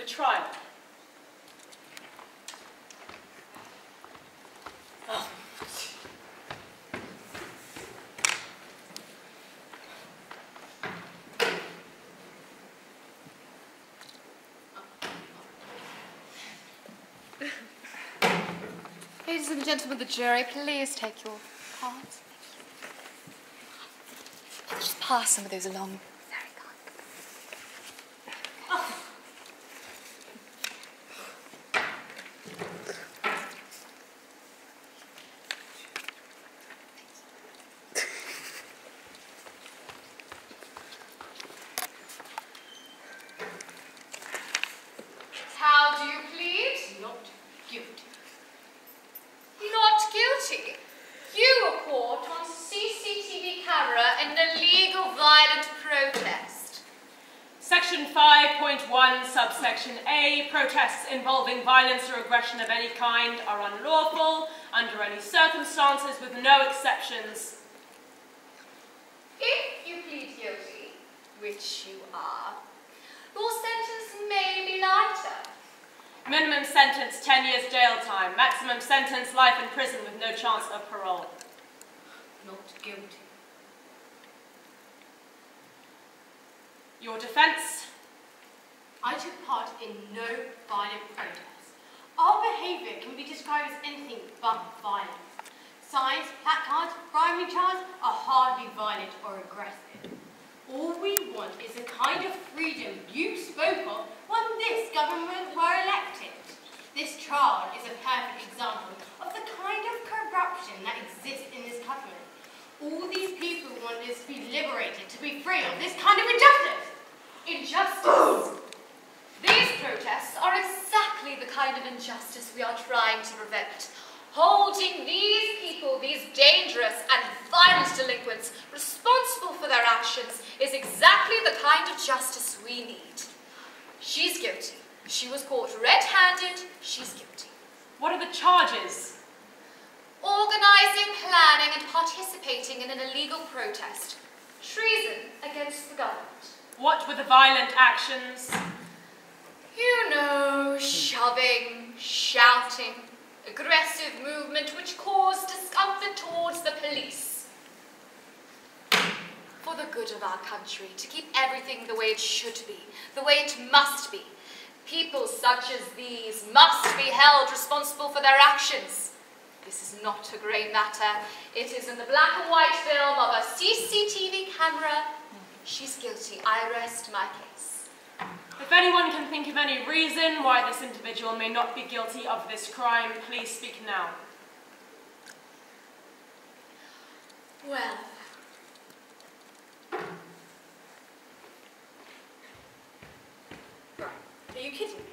trial. Oh. Ladies and gentlemen of the jury, please take your cards. Just pass some of those along. Very kind. Oh. How do you plead? Not guilty. Not guilty. You were caught on CCTV camera in an illegal violent protest. Section 5.1, subsection A, protests involving violence or aggression of any kind are unlawful under any circumstances with no exceptions. If you plead guilty, which you are, your sentence may be lighter. Minimum sentence, 10 years jail time. Maximum sentence, life in prison with no chance of parole. Not guilty. Your defence? I took part in no violent protests. Our behaviour can be described as anything but violent. Signs, placards, bribery charges are hardly violent or aggressive. All we want is the kind of freedom you spoke of when this government were elected. This trial is a perfect example of the kind of corruption that exists in this government. All these people want us to be liberated, to be free of this kind of injustice. Injustice. These protests are exactly the kind of injustice we are trying to prevent. Holding these people, these dangerous and violent delinquents, responsible for their actions is exactly the kind of justice we need. She's guilty. She was caught red-handed. She's guilty. What are the charges? Organising, planning and participating in an illegal protest. Treason against the government. What were the violent actions? You know, shoving, shouting, aggressive movement which caused discomfort towards the police. For the good of our country, to keep everything the way it should be, the way it must be. People such as these must be held responsible for their actions. This is not a grey matter. It is in the black and white film of a CCTV camera. She's guilty. I rest my case. If anyone can think of any reason why this individual may not be guilty of this crime, please speak now. Well, Right, are you kidding me?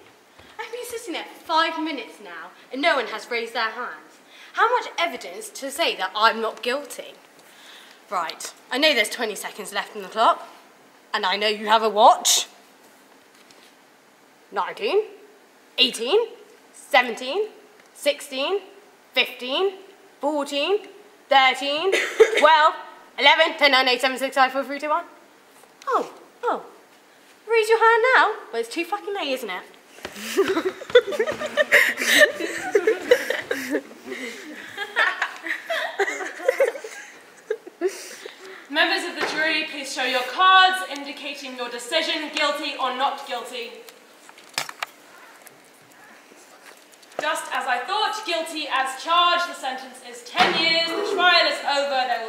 I've been sitting there for 5 minutes now and no one has raised their hands. How much evidence to say that I'm not guilty? Right, I know there's 20 seconds left on the clock, and I know you have a watch. 19, 18, 17, 16, 15, 14, 13, 12, 11, 10, 9, 8, 7, 6, 5, 4, 3, 2, 1. Oh. Raise your hand now? Well, it's too fucking late, isn't it? Members of the jury, please show your cards indicating your decision, guilty or not guilty. Just as I thought, guilty as charged. The sentence is 10 years. The trial is over. There